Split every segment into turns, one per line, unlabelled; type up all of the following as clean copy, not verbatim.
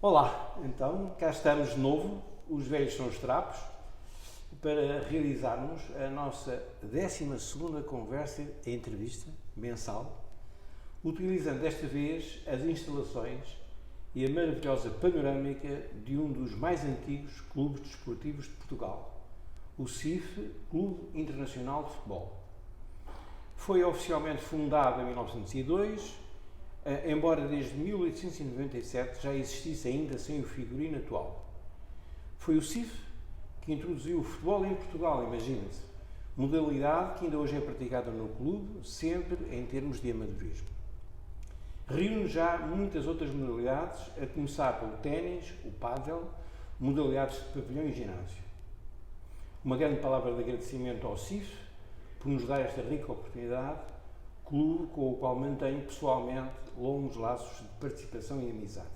Olá, então cá estamos de novo, os velhos são os trapos, para realizarmos a nossa 12ª conversa e entrevista mensal, utilizando desta vez as instalações e a maravilhosa panorâmica de um dos mais antigos clubes desportivos de Portugal, o CIF, Clube Internacional de Futebol. Foi oficialmente fundado em 1902, embora desde 1897 já existisse ainda sem o figurino atual. Foi o CIF que introduziu o futebol em Portugal, imagina-se, modalidade que ainda hoje é praticada no clube, sempre em termos de amadorismo. Reúne já muitas outras modalidades, a começar pelo ténis, o pádel, modalidades de pavilhão e ginásio. Uma grande palavra de agradecimento ao CIF por nos dar esta rica oportunidade, clube com o qual mantenho pessoalmente longos laços de participação e amizade.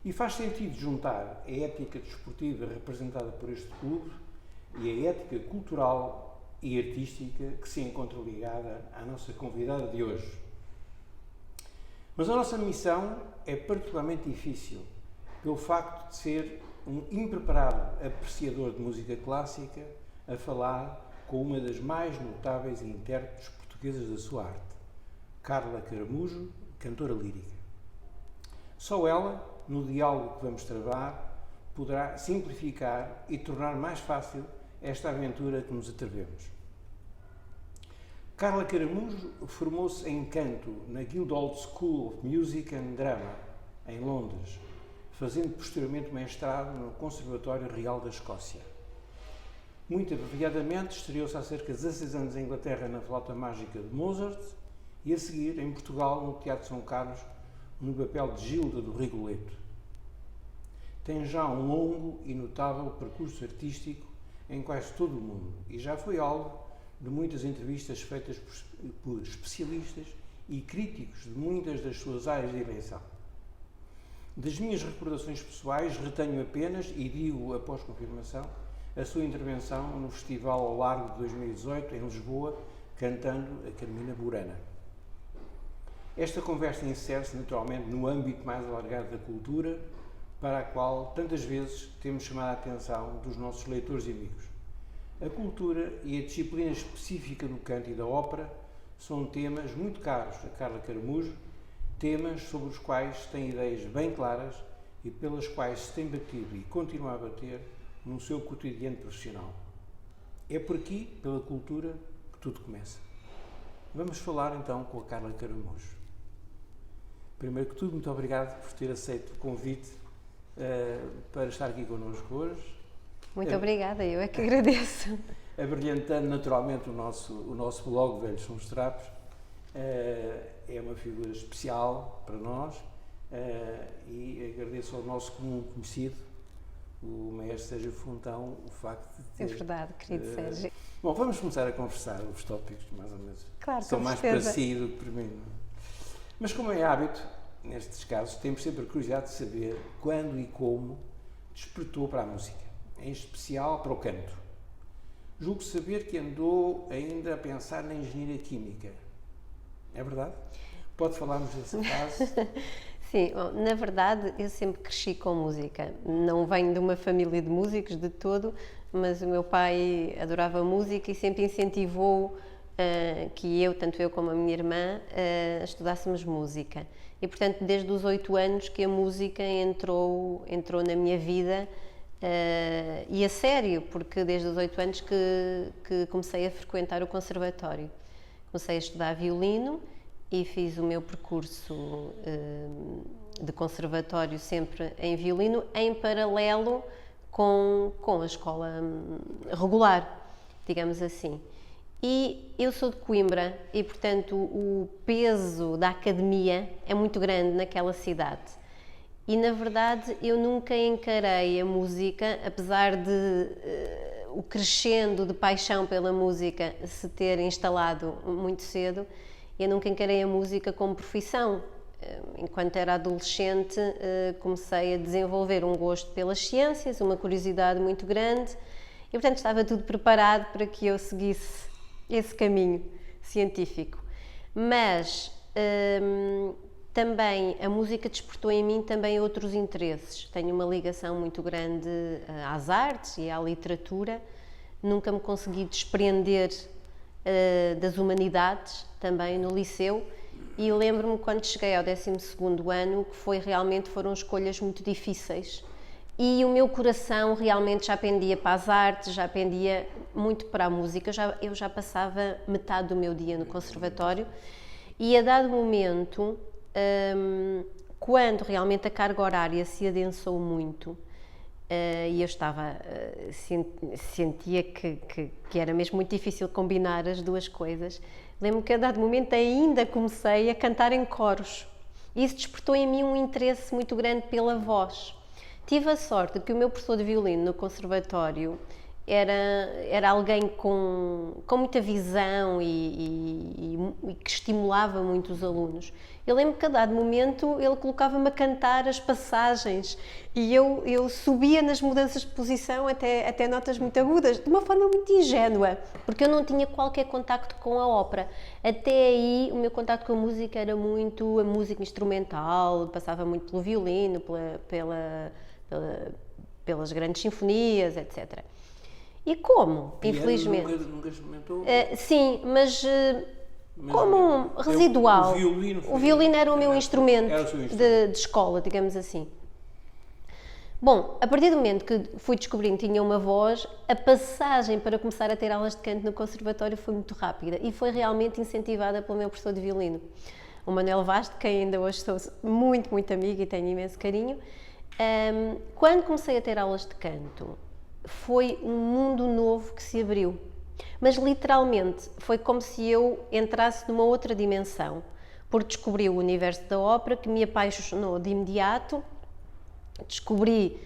E faz sentido juntar a ética desportiva representada por este clube e a ética cultural e artística que se encontra ligada à nossa convidada de hoje. Mas a nossa missão é particularmente difícil pelo facto de ser um impreparado apreciador de música clássica a falar com uma das mais notáveis intérpretes portuguesas da sua arte, Carla Caramujo, cantora lírica. Só ela, no diálogo que vamos travar, poderá simplificar e tornar mais fácil esta aventura que nos atrevemos. Carla Caramujo formou-se em canto na Guildhall School of Music and Drama, em Londres, fazendo posteriormente mestrado no Conservatório Real da Escócia. Muito abreviadamente, estreou-se há cerca de 16 anos em Inglaterra na Flauta Mágica de Mozart e a seguir em Portugal no Teatro São Carlos no papel de Gilda do Rigoletto. Tem já um longo e notável percurso artístico em quase todo o mundo e já foi alvo de muitas entrevistas feitas por especialistas e críticos de muitas das suas áreas de eleição. Das minhas recordações pessoais, retenho apenas, e digo após confirmação, a sua intervenção no Festival ao Largo de 2018, em Lisboa, cantando a Carmina Burana. Esta conversa insere-se naturalmente no âmbito mais alargado da cultura, para a qual tantas vezes temos chamado a atenção dos nossos leitores e amigos. A cultura e a disciplina específica do canto e da ópera são temas muito caros a Carla Caramujo, temas sobre os quais tem ideias bem claras e pelas quais se tem batido e continua a bater no seu cotidiano profissional. É por aqui, pela cultura, que tudo começa. Vamos falar então com a Carla Caramujo. Primeiro que tudo, muito obrigado por ter aceito o convite para estar aqui connosco hoje.
Muito obrigada, eu é que agradeço.
Abrilhantando naturalmente o nosso blog Velhos São os Trapos, é uma figura especial para nós e agradeço ao nosso comum conhecido, o maestro Sérgio Fontão, o facto de ter...
É verdade, querido Sérgio.
Bom, vamos começar a conversar, os tópicos mais ou menos
claro,
são mais para si do que para mim. Mas como é hábito, nestes casos, temos sempre a curiosidade de saber quando e como despertou para a música, em especial para o canto. Julgo saber que andou ainda a pensar na engenharia química. É verdade? Pode falar-nos dessa fase?
Sim, bom, na verdade eu sempre cresci com música. Não venho de uma família de músicos de todo, mas o meu pai adorava música e sempre incentivou que tanto eu como a minha irmã, estudássemos música. E portanto, desde os 8 anos que a música entrou na minha vida, e a sério, porque desde os 8 anos que comecei a frequentar o conservatório. Comecei a estudar violino e fiz o meu percurso de conservatório sempre em violino, em paralelo com a escola regular, digamos assim. E eu sou de Coimbra e, portanto, o peso da academia é muito grande naquela cidade. E, na verdade, eu nunca encarei a música, apesar de o crescendo de paixão pela música se ter instalado muito cedo, eu nunca encarei a música como profissão. Enquanto era adolescente, comecei a desenvolver um gosto pelas ciências, uma curiosidade muito grande e, portanto, estava tudo preparado para que eu seguisse esse caminho científico. Mas também a música despertou em mim também outros interesses. Tenho uma ligação muito grande às artes e à literatura. Nunca me consegui desprender das humanidades, também no liceu. E lembro-me quando cheguei ao 12º ano que foram escolhas muito difíceis. E o meu coração realmente já pendia para as artes, já pendia muito para a música. Eu já passava metade do meu dia no conservatório e a dado momento, quando realmente a carga horária se adensou muito e eu sentia que era mesmo muito difícil combinar as duas coisas, lembro-me que a dado momento ainda comecei a cantar em coros. Isso despertou em mim um interesse muito grande pela voz. Tive a sorte que o meu professor de violino no conservatório era alguém com muita visão e que estimulava muito os alunos. Eu lembro que a dado momento ele colocava-me a cantar as passagens e eu subia nas mudanças de posição até notas muito agudas, de uma forma muito ingênua, porque eu não tinha qualquer contacto com a ópera. Até aí o meu contacto com a música era muito a música instrumental, passava muito pelo violino, pelas grandes sinfonias, etc. E como, infelizmente...
Nunca experimentou?
Sim, mas como residual. O violino era o meu instrumento de escola, digamos assim. Bom, a partir do momento que fui descobrindo que tinha uma voz, a passagem para começar a ter aulas de canto no conservatório foi muito rápida e foi realmente incentivada pelo meu professor de violino, o Manuel Vaz, de quem ainda hoje sou muito, muito amiga e tenho imenso carinho. Quando comecei a ter aulas de canto, foi um mundo novo que se abriu, mas literalmente foi como se eu entrasse numa outra dimensão, porque descobri o universo da ópera que me apaixonou de imediato. Descobri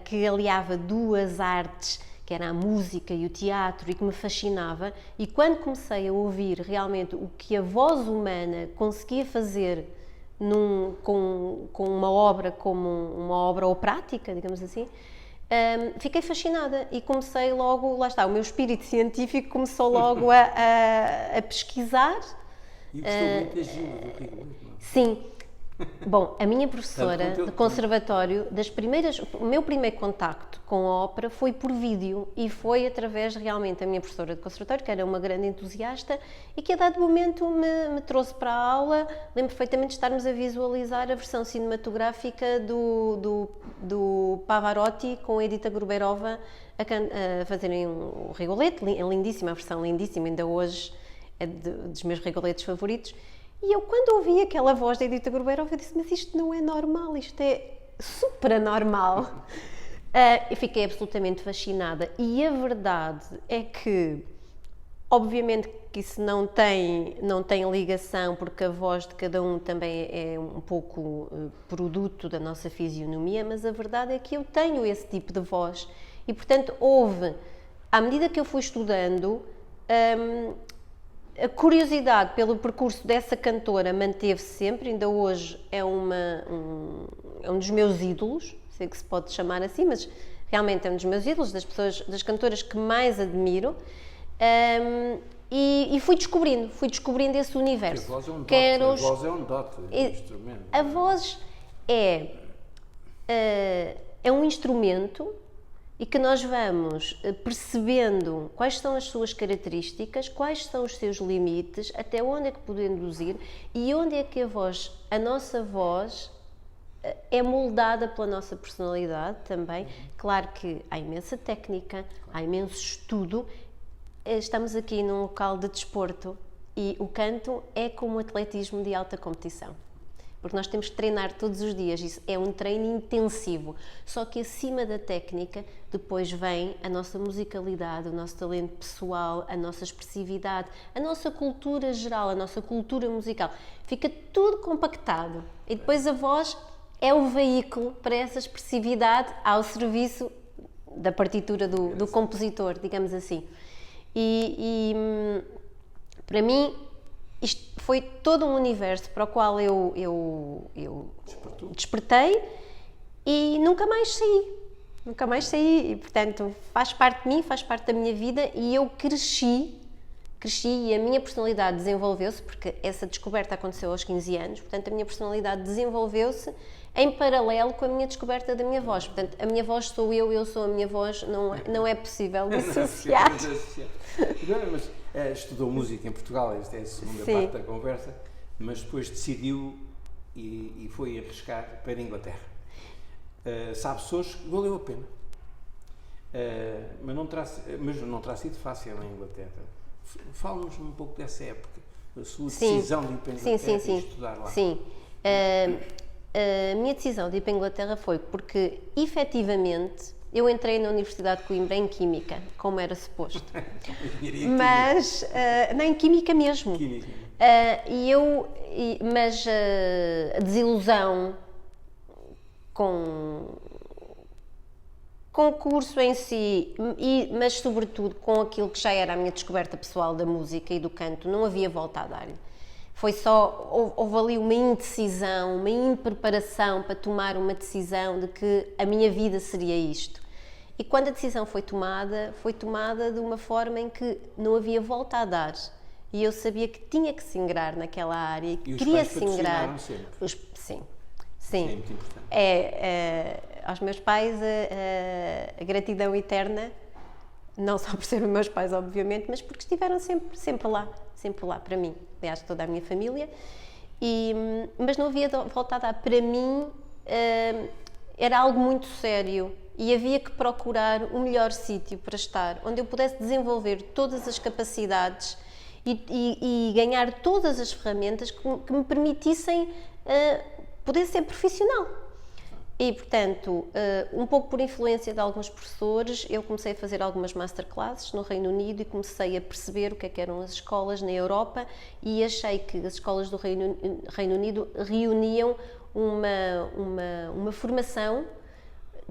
que aliava duas artes, que era a música e o teatro, e que me fascinava, e quando comecei a ouvir realmente o que a voz humana conseguia fazer com uma obra como uma obra operática, digamos assim, fiquei fascinada e comecei logo, lá está, o meu espírito científico começou logo a pesquisar.
E gostou muito da Gilda do Rigolete?
Sim. Bom, a minha professora de conservatório, o meu primeiro contacto com a ópera foi por vídeo e foi através realmente da minha professora de conservatório, que era uma grande entusiasta e que a dado momento me trouxe para a aula. Lembro perfeitamente de estarmos a visualizar a versão cinematográfica do Pavarotti com a Edita Gruberova a fazerem o Rigolete, lindíssima, a versão lindíssima, ainda hoje é dos meus Rigoletes favoritos. E eu, quando ouvi aquela voz da Edita Gruberova, eu disse, mas isto não é normal, isto é super anormal. E fiquei absolutamente fascinada. E a verdade é que, obviamente que isso não tem ligação, porque a voz de cada um também é um pouco produto da nossa fisionomia, mas a verdade é que eu tenho esse tipo de voz. E, portanto, à medida que eu fui estudando, a curiosidade pelo percurso dessa cantora manteve-se sempre, ainda hoje é um dos meus ídolos, sei que se pode chamar assim, mas realmente é um dos meus ídolos, das cantoras que mais admiro, e fui descobrindo esse universo.
A voz é um dote, é um instrumento.
A voz é um instrumento e que nós vamos percebendo quais são as suas características, quais são os seus limites, até onde é que podemos ir e onde é que a nossa voz é moldada pela nossa personalidade também. Claro que há imensa técnica, há imenso estudo. Estamos aqui num local de desporto e o canto é como o atletismo de alta competição. Porque nós temos que treinar todos os dias, isso é um treino intensivo. Só que acima da técnica, depois vem a nossa musicalidade, o nosso talento pessoal, a nossa expressividade, a nossa cultura geral, a nossa cultura musical. Fica tudo compactado. E depois a voz é o veículo para essa expressividade ao serviço da partitura do compositor, digamos assim. E para mim, isto foi todo um universo para o qual eu despertei e nunca mais saí. E, portanto, faz parte de mim, faz parte da minha vida e eu cresci cresci e a minha personalidade desenvolveu-se, porque essa descoberta aconteceu aos 15 anos, portanto a minha personalidade desenvolveu-se em paralelo com a minha descoberta da minha voz. Portanto, a minha voz sou eu sou a minha voz, não é possível dissociar.
Mas estudou música em Portugal, esta é a segunda parte da conversa, mas depois decidiu e foi arriscar para a Inglaterra. Sabe-se hoje que valeu a pena. Mas não terá sido fácil na Inglaterra. Fala-nos um pouco dessa época, a sua decisão de ir para a Inglaterra e estudar lá.
Sim, a minha decisão de ir para a Inglaterra foi porque, efetivamente, eu entrei na Universidade de Coimbra em Química, como era suposto. Mas, não, em Química mesmo.
Química.
Mas a desilusão com o curso em si, mas sobretudo com aquilo que já era a minha descoberta pessoal da música e do canto, não havia volta a dar-lhe. Foi só, houve ali uma indecisão, uma impreparação para tomar uma decisão de que a minha vida seria isto. E quando a decisão foi tomada de uma forma em que não havia volta a dar. E eu sabia que tinha que se ingrar naquela área e que queria se ingrar.
Sempre.
Sim.
Isso é muito importante.
Aos meus pais a gratidão eterna, não só por serem meus pais, obviamente, mas porque estiveram sempre lá para mim, aliás, toda a minha família, mas não havia volta a dar. Para mim era algo muito sério e havia que procurar o melhor sítio para estar, onde eu pudesse desenvolver todas as capacidades e ganhar todas as ferramentas que me permitissem poder ser profissional. E, portanto, um pouco por influência de alguns professores, eu comecei a fazer algumas masterclasses no Reino Unido e comecei a perceber o que eram as escolas na Europa e achei que as escolas do Reino Unido reuniam uma formação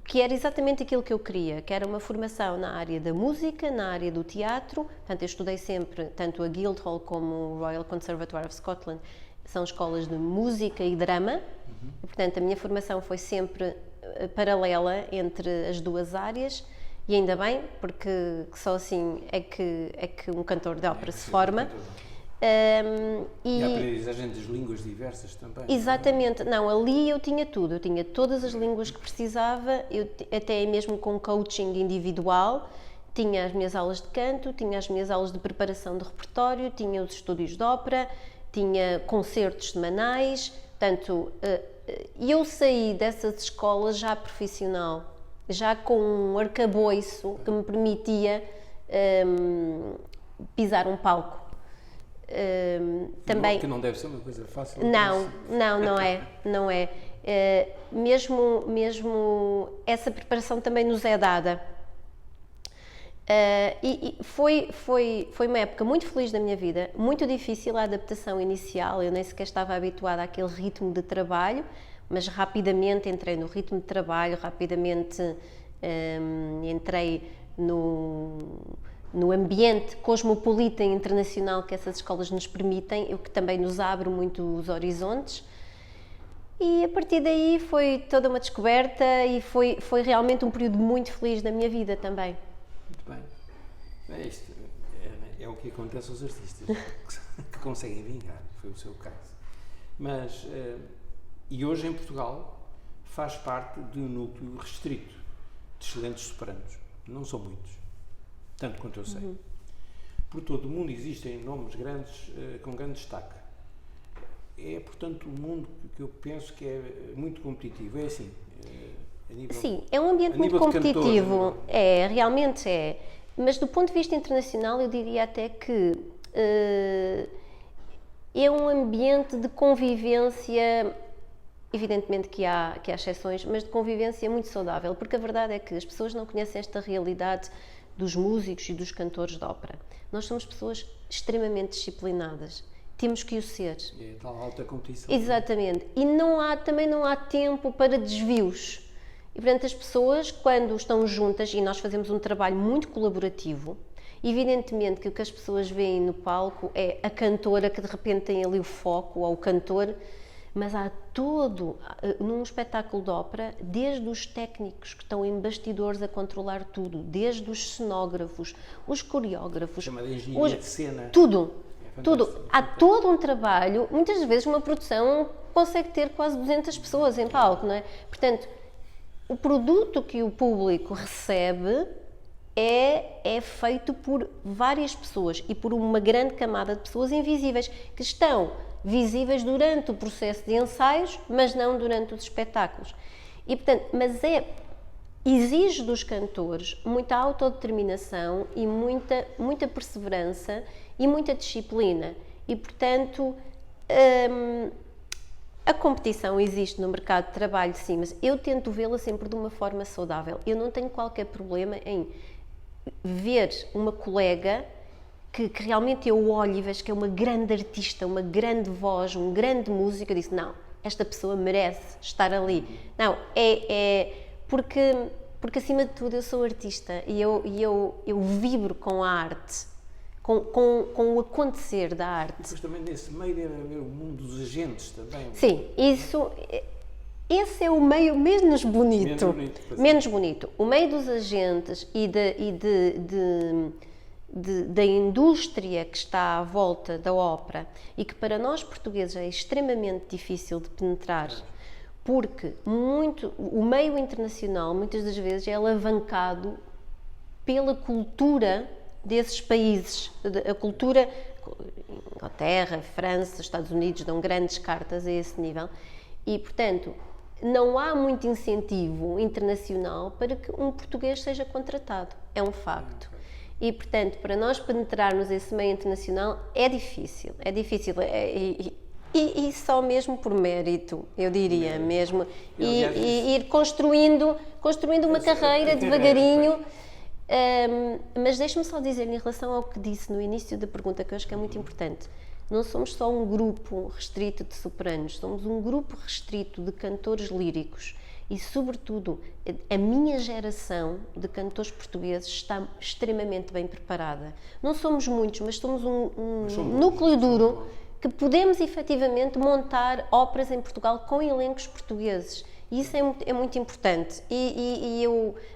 que era exatamente aquilo que eu queria, que era uma formação na área da música, na área do teatro. Portanto, eu estudei sempre, tanto a Guildhall como o Royal Conservatoire of Scotland, são escolas de música e drama. E, portanto, a minha formação foi sempre paralela entre as duas áreas e ainda bem, porque só assim é que um cantor de ópera se forma.
E a aprendizagem das línguas diversas também.
Exatamente. Não, ali eu tinha tudo. Eu tinha todas as línguas que precisava, até mesmo com coaching individual. Tinha as minhas aulas de canto, tinha as minhas aulas de preparação de repertório, tinha os estúdios de ópera, tinha concertos semanais. Portanto, eu saí dessas escolas já profissional, já com um arcabouço que me permitia pisar um palco. Também
que não deve ser uma coisa fácil.
Não é. Mesmo essa preparação também nos é dada. E foi uma época muito feliz da minha vida, muito difícil a adaptação inicial, eu nem sequer estava habituada àquele ritmo de trabalho, mas rapidamente entrei no ritmo de trabalho, rapidamente entrei no ambiente cosmopolita e internacional que essas escolas nos permitem, o que também nos abre muito os horizontes. E a partir daí foi toda uma descoberta e foi realmente um período muito feliz da minha vida também.
Muito bem. Isto é o que acontece aos artistas, que conseguem vingar, foi o seu caso. Mas, e hoje em Portugal faz parte de um núcleo restrito de excelentes sopranos. Não são muitos, tanto quanto eu sei. Por todo o mundo existem nomes grandes, com grande destaque. É, portanto, um mundo que eu penso que é muito competitivo. É assim, a nível,
sim, é um ambiente muito competitivo. Realmente é. Mas do ponto de vista internacional, eu diria até que é um ambiente de convivência, evidentemente que há exceções, mas de convivência muito saudável, porque a verdade é que as pessoas não conhecem esta realidade dos músicos e dos cantores de ópera. Nós somos pessoas extremamente disciplinadas. Temos que o ser.
É tal alta competição.
Exatamente. E também não há tempo para desvios. E, portanto, as pessoas, quando estão juntas, e nós fazemos um trabalho muito colaborativo, evidentemente que o que as pessoas veem no palco é a cantora que de repente tem ali o foco, ou o cantor, Mas há todo, num espetáculo de ópera, desde os técnicos que estão em bastidores a controlar tudo, desde os cenógrafos, os coreógrafos,
Chama de engenharia de cena.
tudo,
É
tudo.
fantástico.
Há todo um trabalho, muitas vezes uma produção consegue ter quase 200 pessoas em palco, não é? Portanto, o produto que o público recebe é feito por várias pessoas e por uma grande camada de pessoas invisíveis, que estão visíveis durante o processo de ensaios, mas não durante os espetáculos. E, portanto, exige dos cantores muita autodeterminação e muita perseverança e muita disciplina. E, portanto, a competição existe no mercado de trabalho, sim, mas eu tento vê-la sempre de uma forma saudável. Eu não tenho qualquer problema em ver uma colega que realmente eu olho e vejo que é uma grande artista, uma grande voz, um grande músico, eu disse, não, esta pessoa merece estar ali. Não, porque acima de tudo eu sou artista e eu vibro com a arte, com o acontecer da arte.
E depois também nesse meio deve haver o mundo dos agentes também.
Sim, esse é o meio menos bonito. Menos bonito. O meio dos agentes e da indústria que está à volta da ópera e que para nós portugueses é extremamente difícil de penetrar, porque o meio internacional muitas das vezes é alavancado pela cultura desses países. A cultura, Inglaterra, França, Estados Unidos dão grandes cartas a esse nível e, portanto, não há muito incentivo internacional para que um português seja contratado. É um facto. E, portanto, para nós penetrarmos esse meio internacional é difícil. É difícil. E só mesmo por mérito, eu diria mesmo. E ir construindo uma carreira devagarinho. Mas deixe-me só dizer em relação ao que disse no início da pergunta, que eu acho que é muito importante. Não somos só um grupo restrito de sopranos, somos um grupo restrito de cantores líricos. E, sobretudo, a minha geração de cantores portugueses está extremamente bem preparada. Não somos muitos, mas somos um núcleo duro que podemos, efetivamente, montar óperas em Portugal com elencos portugueses. E isso é muito importante.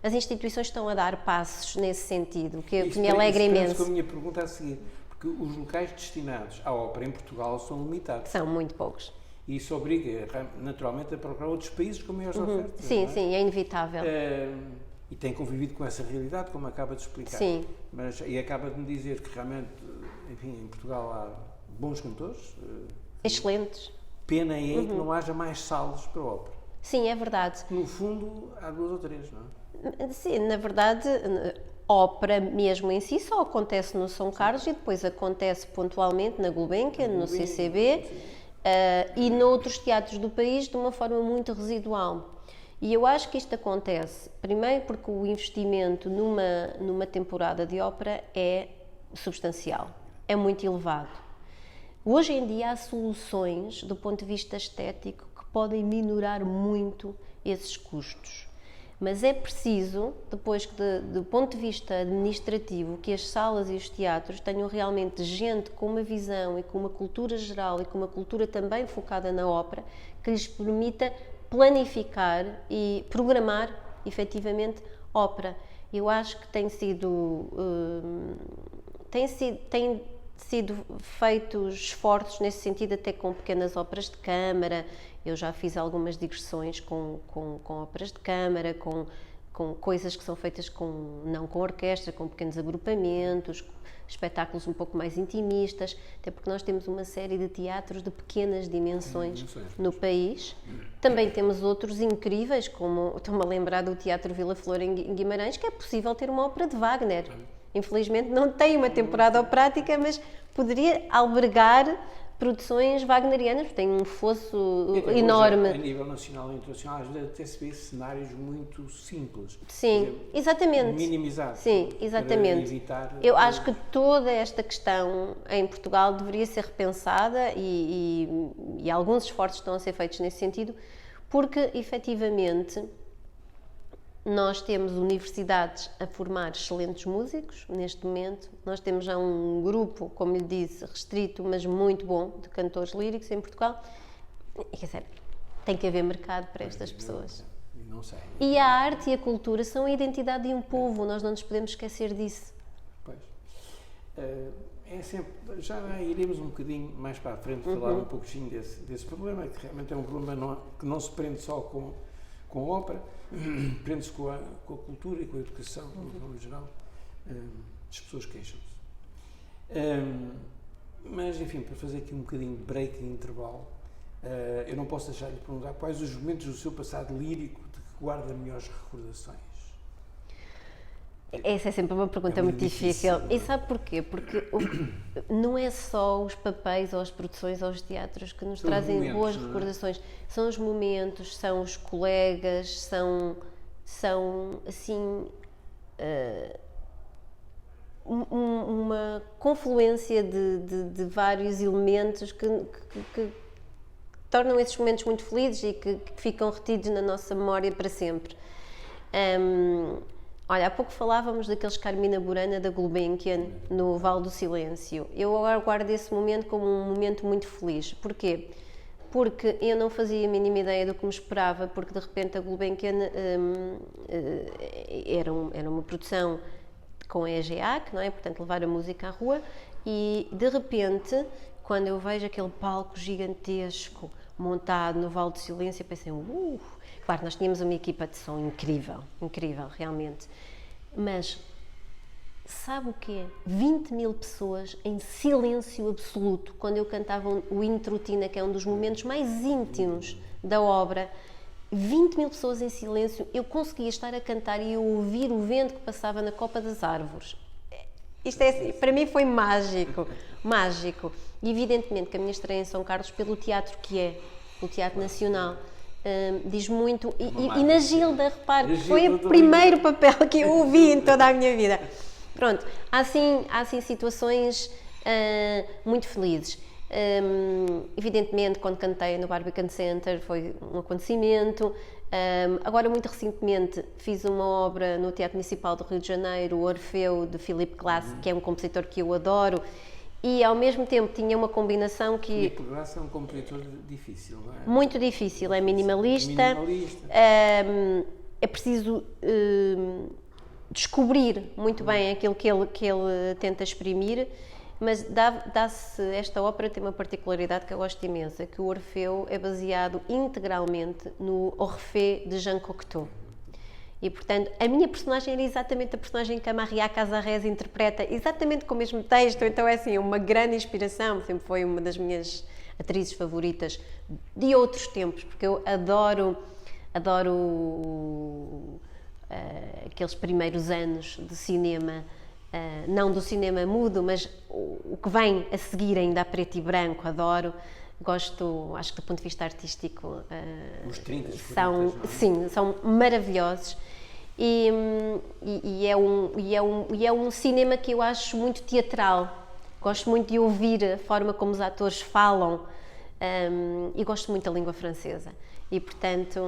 As instituições estão a dar passos nesse sentido, que me alegra imenso.
A minha pergunta a seguir, porque os locais destinados à ópera em Portugal são limitados.
São muito poucos.
E isso obriga, naturalmente, a procurar outros países com maiores ofertas.
Sim, sim, é inevitável.
E tem convivido com essa realidade, como acaba de explicar.
Sim.
E acaba de me dizer que realmente, enfim, em Portugal há bons cantores.
Excelentes.
Pena é que não haja mais salas para ópera.
Sim, é verdade.
No fundo, há 2 ou 3, não é?
Sim, na verdade, ópera mesmo em si só acontece no São Carlos e depois acontece pontualmente na Gulbenkian, no CCB. E noutros teatros do país de uma forma muito residual. E eu acho que isto acontece, primeiro porque o investimento numa temporada de ópera é substancial, é muito elevado. Hoje em dia há soluções, do ponto de vista estético, que podem minorar muito esses custos. Mas é preciso, depois, do ponto de vista administrativo, que as salas e os teatros tenham realmente gente com uma visão e com uma cultura geral e com uma cultura também focada na ópera, que lhes permita planificar e programar, efetivamente, ópera. Eu acho que tem sido feitos esforços nesse sentido, até com pequenas óperas de câmara. Eu já fiz algumas digressões com óperas de câmara, com coisas que são feitas não com orquestra, com pequenos agrupamentos, espetáculos um pouco mais intimistas, até porque nós temos uma série de teatros de pequenas dimensões no país. Também temos outros incríveis, como estou-me a lembrar do Teatro Vila Flor em Guimarães, que é possível ter uma ópera de Wagner. Infelizmente não tem uma temporada operática, mas poderia albergar produções wagnerianas, tem um fosso enorme.
A nível nacional e internacional, às vezes até se vê cenários muito simples.
Sim,
dizer,
exatamente.
Minimizados.
Sim, exatamente.
Evitar.
Eu acho que toda esta questão em Portugal deveria ser repensada e alguns esforços estão a ser feitos nesse sentido, porque efetivamente nós temos universidades a formar excelentes músicos, neste momento. Nós temos já um grupo, como lhe disse, restrito, mas muito bom, de cantores líricos em Portugal. E, quer dizer, tem que haver mercado para estas pessoas.
Não sei.
E a arte e a cultura são a identidade de um povo, nós não nos podemos esquecer disso.
Pois. É sempre, já iremos um bocadinho mais para a frente falar um pouquinho desse problema, que realmente é um problema que não se prende só com a ópera, prende-se com a cultura e com a educação, no geral. As pessoas queixam-se. Mas, enfim, para fazer aqui um bocadinho de break e intervalo, eu não posso deixar de perguntar quais os momentos do seu passado lírico de que guarda melhores recordações.
Essa é sempre uma pergunta muito difícil. E sabe porquê? Porque não é só os papéis ou as produções ou os teatros que nos trazem boas recordações. São os momentos, são os colegas, são assim, uma confluência de vários elementos que tornam esses momentos muito felizes e que ficam retidos na nossa memória para sempre. Olha, há pouco falávamos daqueles Carmina Burana da Gulbenkian no Vale do Silêncio. Eu agora guardo esse momento como um momento muito feliz. Porquê? Porque eu não fazia a mínima ideia do que me esperava, porque de repente a Gulbenkian era uma produção com a EGEAC, não é? Portanto, levar a música à rua, e de repente, quando eu vejo aquele palco gigantesco montado no Vale do Silêncio, eu pensei, claro, nós tínhamos uma equipa de som incrível, realmente, mas sabe o que é? 20 mil pessoas em silêncio absoluto, quando eu cantava o Intrutina, que é um dos momentos mais íntimos da obra, 20 mil pessoas em silêncio, eu conseguia estar a cantar e eu ouvir o vento que passava na copa das árvores. Isto é, para mim foi mágico. E evidentemente que a minha estreia em São Carlos, pelo teatro que é, o Teatro Nacional, diz muito, e na Gilda, repare, foi o primeiro papel que eu ouvi em toda a minha vida. Pronto, há assim situações muito felizes. Evidentemente, quando cantei no Barbican Center foi um acontecimento. Agora, muito recentemente, fiz uma obra no Teatro Municipal do Rio de Janeiro, o Orfeu, de Philip Glass, que é um compositor que eu adoro, e ao mesmo tempo tinha uma combinação que...
Philip Glass é um compositor difícil, não é?
Muito difícil, é minimalista. É preciso descobrir muito bem aquilo que ele tenta exprimir, mas esta ópera tem uma particularidade que eu gosto imenso, é que o Orfeu é baseado integralmente no Orphée de Jean Cocteau. E, portanto, a minha personagem era exatamente a personagem que a Maria Casares interpreta, exatamente com o mesmo texto, então é assim, uma grande inspiração, sempre foi uma das minhas atrizes favoritas de outros tempos, porque eu adoro aqueles primeiros anos de cinema, não do cinema mudo, mas o que vem a seguir ainda a preto e branco, adoro. Gosto, acho que do ponto de vista artístico,
os 30,
são, sim, são maravilhosos. E é um cinema que eu acho muito teatral. Gosto muito de ouvir a forma como os atores falam, e gosto muito da língua francesa. E, portanto,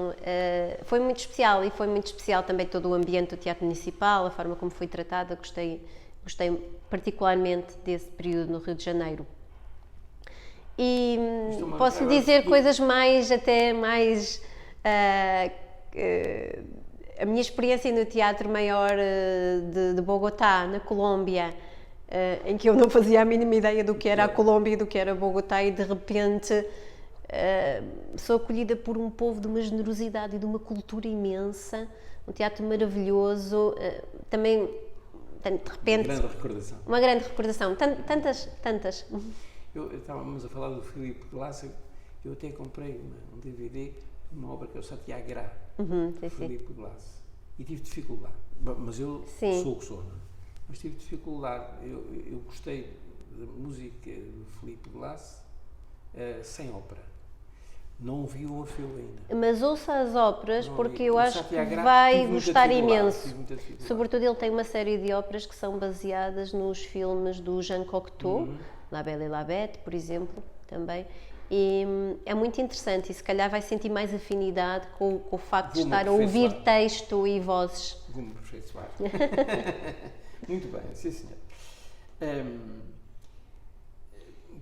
foi muito especial, e foi muito especial também todo o ambiente do Teatro Municipal, a forma como foi tratada, gostei particularmente desse período no Rio de Janeiro. E posso dizer coisas mais, a minha experiência no Teatro Maior de Bogotá, na Colômbia, em que eu não fazia a mínima ideia do que era a Colômbia e do que era Bogotá, e de repente sou acolhida por um povo de uma generosidade e de uma cultura imensa, um teatro maravilhoso, também, de repente... Uma grande recordação. Tantas.
Estávamos a falar do Philip Glass, eu até comprei um DVD, uma obra que é o Satyagraha, Philip Glass, e tive dificuldade, mas eu sou o que sou, não é? Mas tive dificuldade, eu gostei da música do Philip Glass sem ópera. Não vi o Orfeu ainda.
Mas ouça as óperas, porque eu acho que vai gostar imenso. Sobretudo ele tem uma série de óperas que são baseadas nos filmes do Jean Cocteau, La Belle et la Bête, por exemplo, também. E é muito interessante, e se calhar vai sentir mais afinidade com o facto de estar a ouvir texto e vozes.
Vou-me aperfeiçoar. Muito bem, sim senhor.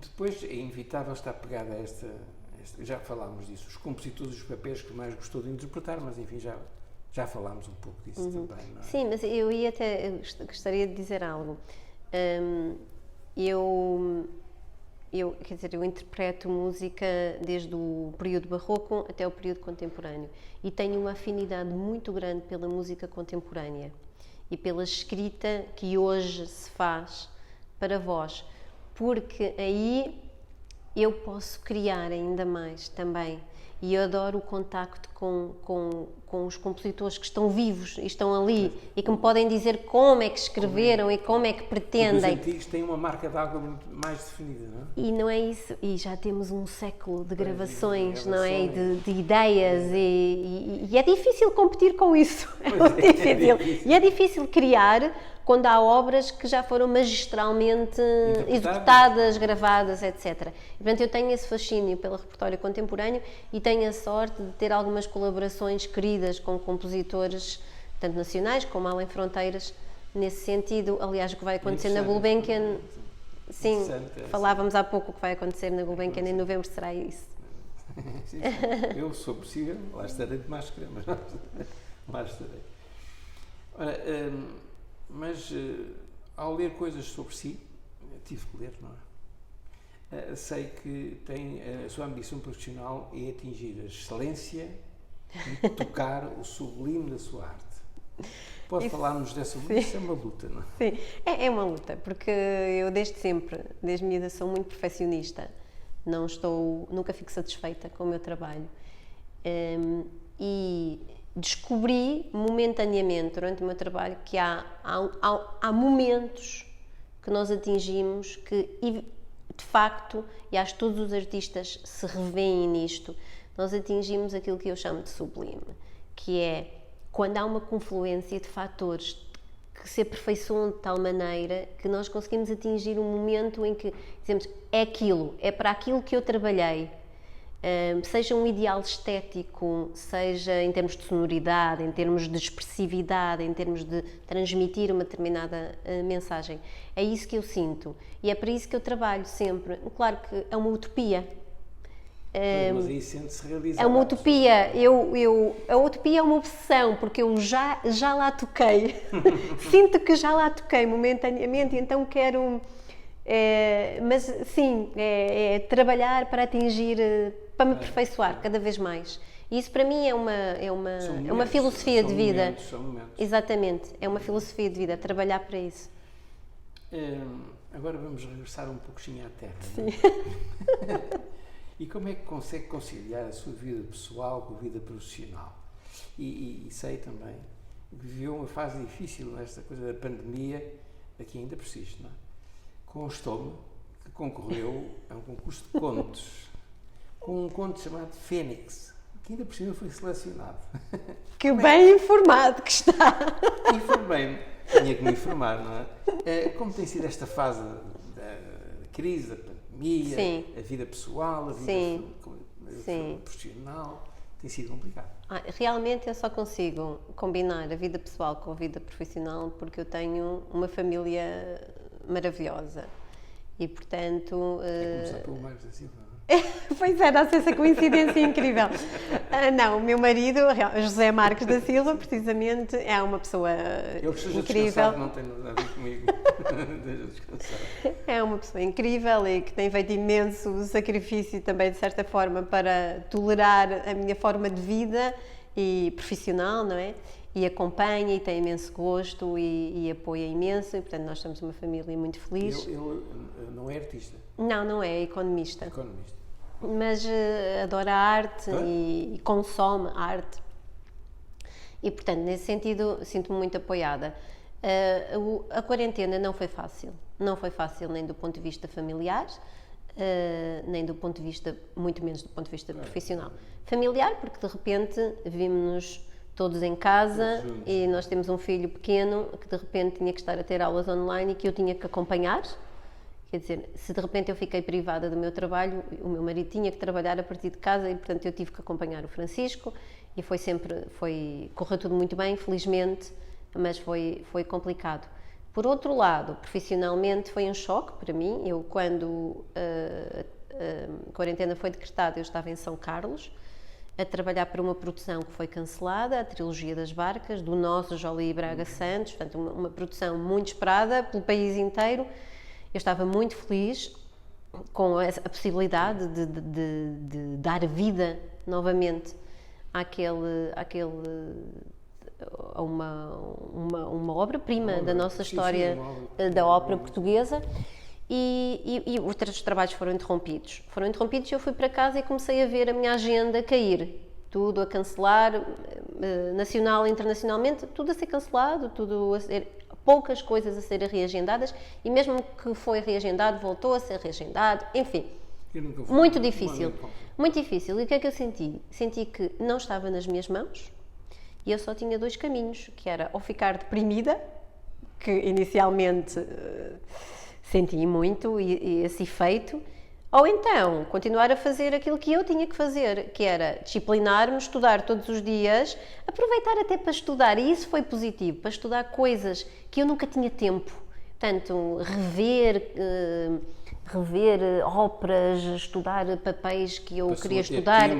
Depois é inevitável estar pegada a esta já falámos disso, os compositores dos papéis que mais gostou de interpretar, mas enfim, já falámos um pouco disso também, não é?
Sim, mas eu gostaria de dizer algo. Quer dizer, eu interpreto música desde o período barroco até o período contemporâneo e tenho uma afinidade muito grande pela música contemporânea e pela escrita que hoje se faz para voz, porque aí eu posso criar ainda mais também. E eu adoro o contacto com os compositores que estão vivos e estão ali e que me podem dizer como é que escreveram e como é que pretendem.
Os antigos têm uma marca de água muito mais definida, não é?
E não é isso, e já temos um século de gravações, não é? E de ideias, e é difícil competir com isso. É muito difícil. E é difícil criar quando há obras que já foram magistralmente executadas, gravadas, etc. E, portanto, eu tenho esse fascínio pelo repertório contemporâneo e tenho a sorte de ter algumas colaborações queridas com compositores, tanto nacionais como além fronteiras, nesse sentido. Aliás, o que vai acontecer na Gulbenkian, sim, falávamos há pouco, o que vai acontecer na Gulbenkian em novembro será isso.
Sim. Eu, se for possível, lá estarei de máscara, mas lá estarei. Ora, mas ao ler coisas sobre si, tive que ler, não é? Sei que tem a sua ambição profissional é atingir a excelência e tocar o sublime da sua arte. Pode falar-nos dessa luta? Isso é uma luta, não é?
Sim, é uma luta, porque eu desde sempre, desde miúda, sou muito perfeccionista. Nunca fico satisfeita com o meu trabalho. E descobri momentaneamente durante o meu trabalho que há momentos que nós atingimos que, de facto, e acho que todos os artistas se revêem nisto, nós atingimos aquilo que eu chamo de sublime, que é quando há uma confluência de fatores que se aperfeiçoam de tal maneira que nós conseguimos atingir um momento em que dizemos, é aquilo, é para aquilo que eu trabalhei. Seja um ideal estético, seja em termos de sonoridade, em termos de expressividade, em termos de transmitir uma determinada mensagem. É isso que eu sinto e é para isso que eu trabalho sempre. Claro que é uma utopia.
Mas aí sente-se realizado.
É uma utopia. A utopia é uma obsessão, porque eu já lá toquei. Sinto que já lá toquei momentaneamente e então quero... mas sim, é trabalhar para atingir, para me aperfeiçoar cada vez mais. E isso para mim é uma filosofia de vida.
São momentos.
Exatamente, é uma filosofia de vida, trabalhar para isso.
Agora vamos regressar um pouquinho à Terra.
Sim.
Não é? E como é que consegue conciliar a sua vida pessoal com a vida profissional? E sei também que viveu uma fase difícil nesta coisa da pandemia, aqui ainda persiste, não é? Constou-me que concorreu a um concurso de contos, com um conto chamado Fênix, que ainda por cima foi selecionado.
Que bem informado que está!
Informei-me, tinha que me informar, não é? Como tem sido esta fase da crise, da pandemia,
Sim.
a vida pessoal, a vida profissional, tem sido complicado.
Realmente eu só consigo combinar a vida pessoal com a vida profissional porque eu tenho uma família maravilhosa e portanto...
Começar pelo Marcos da Silva, não é?
Pois é, dá-se essa coincidência incrível. Não, o meu marido, José Marcos da Silva, precisamente, é uma pessoa incrível.
Não tem nada a ver comigo. Deixa descansar.
É uma pessoa incrível e que tem feito imenso sacrifício também, de certa forma, para tolerar a minha forma de vida e profissional, não é? E acompanha e tem imenso gosto e apoia imenso, e portanto nós somos uma família muito feliz.
Ele não é artista?
Não é economista.
Economista.
Mas adora a arte e consome arte. E portanto, nesse sentido, sinto-me muito apoiada. A quarentena não foi fácil. Não foi fácil nem do ponto de vista familiar, nem do ponto de vista, muito menos do ponto de vista profissional. Familiar, porque de repente vimos-nos todos em casa e nós temos um filho pequeno que de repente tinha que estar a ter aulas online e que eu tinha que acompanhar. Quer dizer, se de repente eu fiquei privada do meu trabalho, o meu marido tinha que trabalhar a partir de casa e portanto eu tive que acompanhar o Francisco e correu tudo muito bem, felizmente, mas foi complicado. Por outro lado, profissionalmente foi um choque para mim. Eu quando quarentena foi decretada, eu estava em São Carlos, a trabalhar para uma produção que foi cancelada, a Trilogia das Barcas, do nosso Jolie Braga Santos, portanto uma produção muito esperada pelo país inteiro. Eu estava muito feliz com a possibilidade de dar vida novamente a uma obra-prima da nossa história, da ópera portuguesa, e os trabalhos foram interrompidos. E eu fui para casa e comecei a ver a minha agenda cair, tudo a cancelar, nacional e internacionalmente, tudo a ser cancelado, poucas coisas a serem reagendadas, e mesmo que foi reagendado, voltou a ser reagendado, enfim. Muito difícil. Muito difícil. E o que é que eu senti? Senti que não estava nas minhas mãos e eu só tinha 2 caminhos, que era ou ficar deprimida, que inicialmente senti muito e esse efeito, ou então continuar a fazer aquilo que eu tinha que fazer, que era disciplinar-me, estudar todos os dias, aproveitar até para estudar, e isso foi positivo, para estudar coisas que eu nunca tinha tempo. Portanto, rever óperas, estudar papéis que eu queria estudar.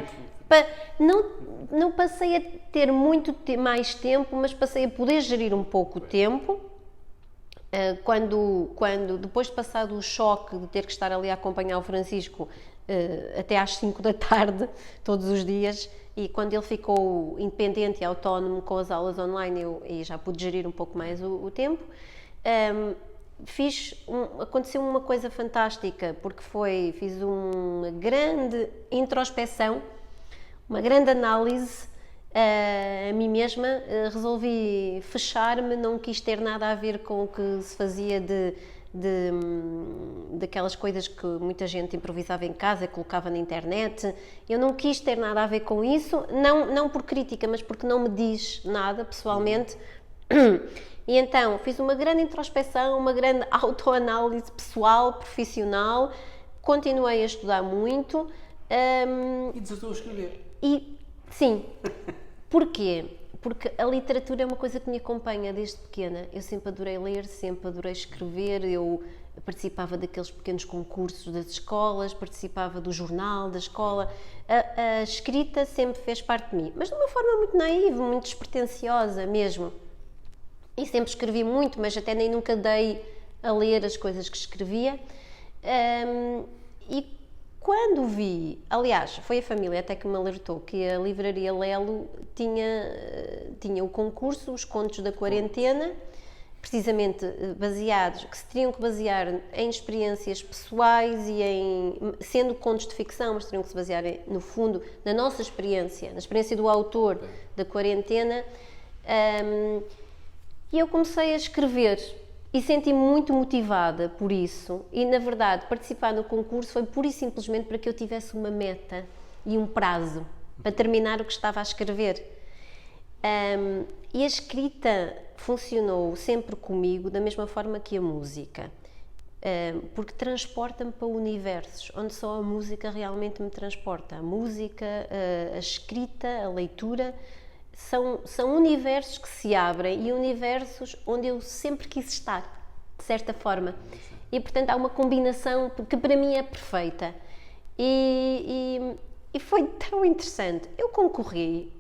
Não passei a ter mais tempo, mas passei a poder gerir um pouco o tempo. Quando depois de passado o choque de ter que estar ali a acompanhar o Francisco até às 5 da tarde, todos os dias, e quando ele ficou independente e autónomo com as aulas online, eu já pude gerir um pouco mais o tempo. Aconteceu uma coisa fantástica, porque fiz uma grande introspeção, uma grande análise a mim mesma, resolvi fechar-me, não quis ter nada a ver com o que se fazia daquelas coisas que muita gente improvisava em casa, colocava na internet. Eu não quis ter nada a ver com isso, não por crítica, mas porque não me diz nada pessoalmente. E então fiz uma grande introspeção, uma grande autoanálise pessoal, profissional, continuei a estudar muito.
E desatou a escrever.
Sim. Porquê? Porque a literatura é uma coisa que me acompanha desde pequena. Eu sempre adorei ler, sempre adorei escrever, eu participava daqueles pequenos concursos das escolas, participava do jornal da escola. A escrita sempre fez parte de mim, mas de uma forma muito naiva, muito despretensiosa mesmo. E sempre escrevi muito, mas até nem nunca dei a ler as coisas que escrevia. E quando vi, aliás, foi a família até que me alertou que a livraria Lelo tinha o concurso, os contos da quarentena, precisamente que se teriam que basear em experiências pessoais e sendo contos de ficção, mas teriam que se basear no fundo na nossa experiência, na experiência do autor da quarentena. E eu comecei a escrever e senti-me muito motivada por isso, e na verdade participar no concurso foi pura e simplesmente para que eu tivesse uma meta e um prazo para terminar o que estava a escrever. E a escrita funcionou sempre comigo da mesma forma que a música, porque transporta-me para universos onde só a música realmente me transporta. A música, a escrita, a leitura são universos que se abrem e universos onde eu sempre quis estar, de certa forma. E, portanto, há uma combinação que para mim é perfeita. E foi tão interessante. Eu concorri,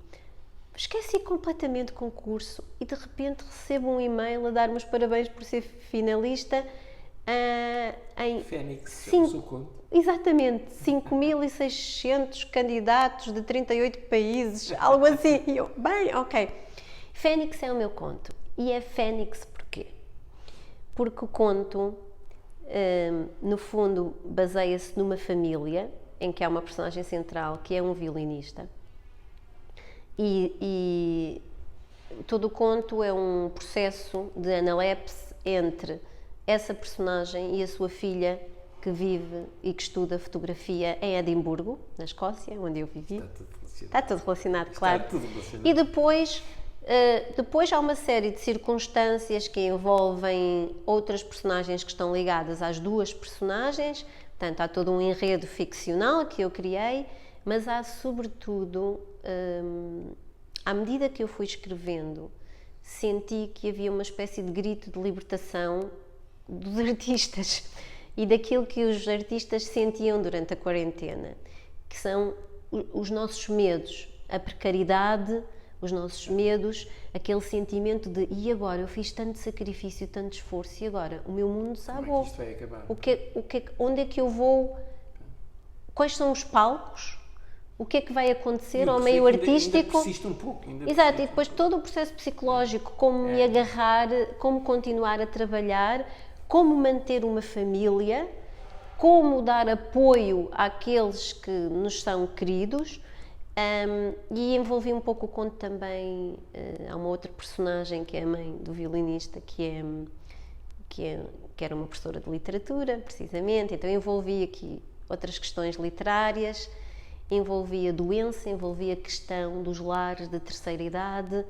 esqueci completamente o concurso e, de repente, recebo um e-mail a dar-me os parabéns por ser finalista em...
Fênix,
exatamente, 5.600 candidatos de 38 países, algo assim. E eu, bem, ok. Fênix é o meu conto. E é Fênix porquê? Porque o conto, no fundo, baseia-se numa família em que há uma personagem central que é um violinista. E todo o conto é um processo de analepse entre essa personagem e a sua filha, que vive e que estuda fotografia em Edimburgo, na Escócia, onde eu vivi. Está tudo relacionado, claro.
Está tudo relacionado.
E depois há uma série de circunstâncias que envolvem outras personagens que estão ligadas às duas personagens. Portanto, há todo um enredo ficcional que eu criei, mas há sobretudo, à medida que eu fui escrevendo, senti que havia uma espécie de grito de libertação dos artistas. e daquilo que os artistas sentiam durante a quarentena, que são os nossos medos, a precariedade, os nossos medos, aquele sentimento de e agora? Eu fiz tanto sacrifício, tanto esforço e agora? O meu mundo desabou.
Isto vai acabar?
Onde é que eu vou? Quais são os palcos? O que é que vai acontecer ao meio artístico?
Ainda persiste um pouco.
Exato, e depois todo o processo psicológico, como me agarrar, como continuar a trabalhar, como manter uma família, como dar apoio àqueles que nos são queridos. E envolvi um pouco o conto também. Há uma outra personagem que é a mãe do violinista, que era uma professora de literatura, precisamente, então envolvi aqui outras questões literárias, envolvi a doença, envolvi a questão dos lares de terceira idade,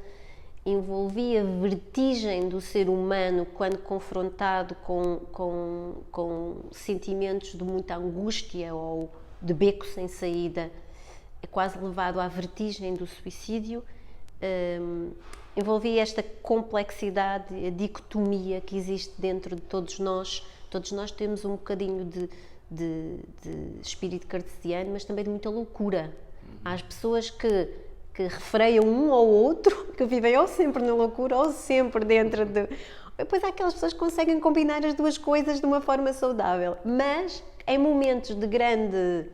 envolvi a vertigem do ser humano quando confrontado com sentimentos de muita angústia ou de beco sem saída, é quase levado à vertigem do suicídio. Envolvi esta complexidade, a dicotomia que existe dentro de todos nós. Todos nós temos um bocadinho de espírito cartesiano, mas também de muita loucura. Há as pessoas que refreiam um ou outro, que vivem ou sempre na loucura ou sempre dentro de... Depois há aquelas pessoas que conseguem combinar as duas coisas de uma forma saudável, mas em momentos de grande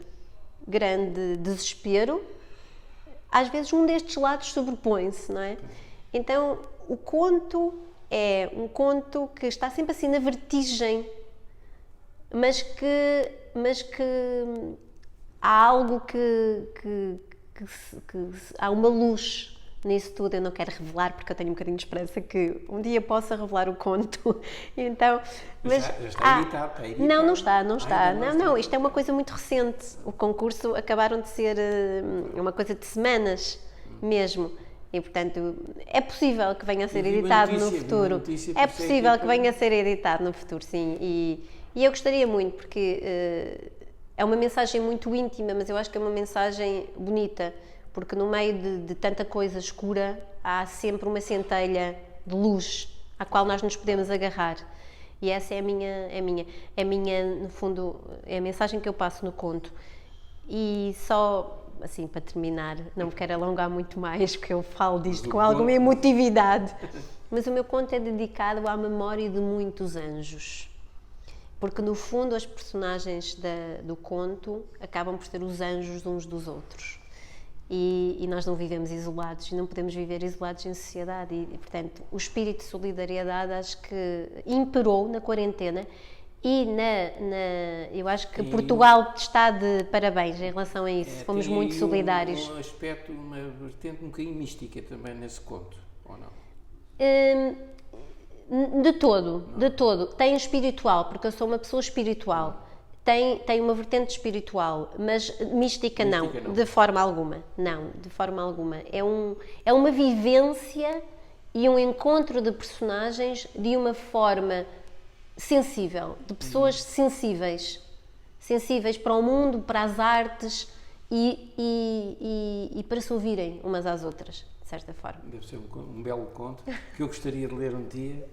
desespero, às vezes um destes lados sobrepõe-se, não é? Então, o conto é um conto que está sempre assim na vertigem, mas que há algo que há uma luz nisso tudo. Eu não quero revelar porque eu tenho um bocadinho de esperança que um dia possa revelar o conto. Então, mas
já está editado, está editado.
Não está. Não, isto é uma coisa muito recente. O concurso acabaram de ser uma coisa de semanas mesmo. E, portanto, é possível que venha a ser editado no futuro. É possível que venha a ser editado no futuro, sim. E eu gostaria muito, porque é uma mensagem muito íntima, mas eu acho que é uma mensagem bonita, porque no meio de tanta coisa escura há sempre uma centelha de luz à qual nós nos podemos agarrar. E essa é a minha, no fundo, é a mensagem que eu passo no conto. E só, assim, para terminar, não me quero alongar muito mais, porque eu falo disto com alguma emotividade, mas o meu conto é dedicado à memória de muitos anjos. Porque, no fundo, as personagens do conto acabam por ser os anjos uns dos outros. E nós não vivemos isolados, e não podemos viver isolados em sociedade. E, portanto, o espírito de solidariedade acho que imperou na quarentena. E eu acho que Portugal está de parabéns em relação a isso. Fomos muito solidários.
Um aspecto, uma vertente um bocadinho mística também nesse conto, ou não?
De todo. Tem espiritual, porque eu sou uma pessoa espiritual. Tem uma vertente espiritual, mas mística não, de forma alguma. Não, de forma alguma. É uma vivência e um encontro de personagens de uma forma sensível, de pessoas sensíveis para o mundo, para as artes e para se ouvirem umas às outras, de certa forma.
Deve ser um belo conto que eu gostaria de ler um dia,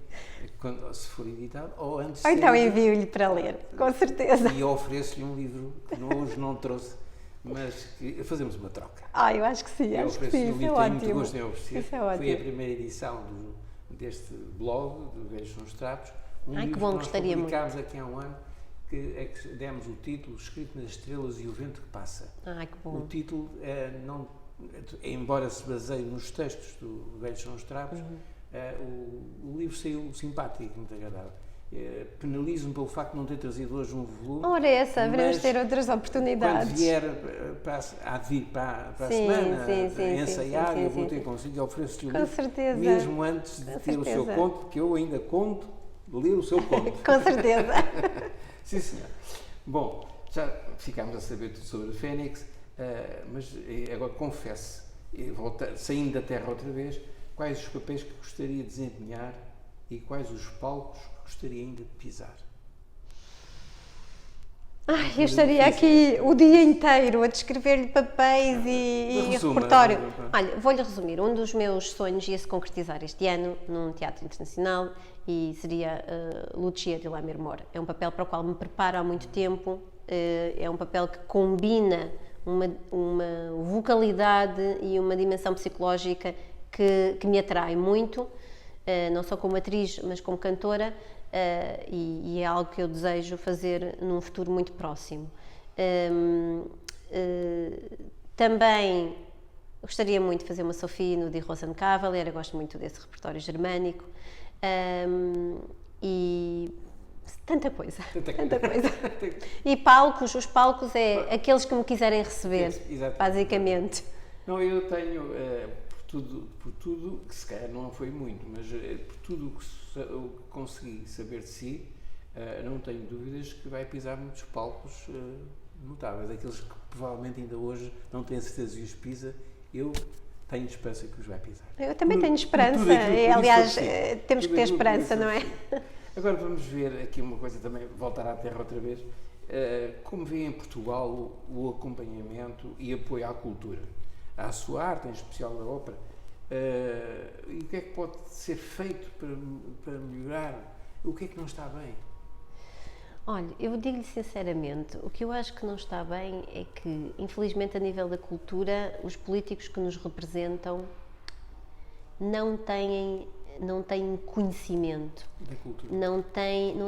se for editado, ou antes.
Ou então envio-lhe para ler, com certeza.
E ofereço-lhe um livro que hoje não trouxe, mas que fazemos uma troca.
Eu acho que sim, acho que sim, isso é ótimo. Muito gosto em oferecer. Isso é ótimo.
Foi a primeira edição deste blog, do Velhos São os Trapos.
Que bom, gostaria muito.
Publicámos aqui há um ano, que demos o título Escrito nas Estrelas e o Vento que Passa.
Que bom.
O título, embora se baseie nos textos do Velhos São os Trapos, o livro saiu simpático, muito agradável. Penalizo-me pelo facto de não ter trazido hoje um volume.
Ora, haveremos ter outras oportunidades.
Quando vier há de vir para a semana ensaiar, eu vou ter consigo e ofereço-lhe o livro.
Com certeza.
Mesmo antes de ter o seu conto, porque eu ainda conto ler o seu conto.
Com certeza.
Sim, senhor. Bom, já ficámos a saber tudo sobre a Fênix, mas agora confesse, saindo da Terra outra vez, quais os papéis que gostaria de desempenhar e quais os palcos que gostaria ainda de pisar?
Ai, eu estaria aqui o dia inteiro a descrever-lhe papéis e repertório. Olha, vou-lhe resumir. Um dos meus sonhos ia se concretizar este ano num teatro internacional e seria Lucia di Lammermoor. É um papel para o qual me preparo há muito tempo. É um papel que combina uma vocalidade e uma dimensão psicológica que me atrai muito, não só como atriz, mas como cantora. E é algo que eu desejo fazer num futuro muito próximo. Também gostaria muito de fazer uma Sophie no Die Rosenkavalier, eu gosto muito desse repertório germânico. E tanta coisa. E palcos, os palcos é aqueles que me quiserem receber, basicamente.
Não, eu tenho, por tudo, que se calhar não foi muito, mas por tudo o que consegui saber de si, não tenho dúvidas que vai pisar muitos palcos notáveis, aqueles que provavelmente ainda hoje não tenho certeza se os pisa, eu tenho esperança que os vai pisar.
Eu também tenho esperança, aliás, temos que ter esperança, não é?
Agora vamos ver aqui uma coisa também, voltar à terra outra vez, como vê em Portugal o acompanhamento e apoio à cultura, à sua arte, em especial da ópera, e o que é que pode ser feito para melhorar? O que é que não está bem?
Olha, eu digo-lhe sinceramente, o que eu acho que não está bem é que, infelizmente, a nível da cultura, os políticos que nos representam não têm conhecimento
da cultura.
Não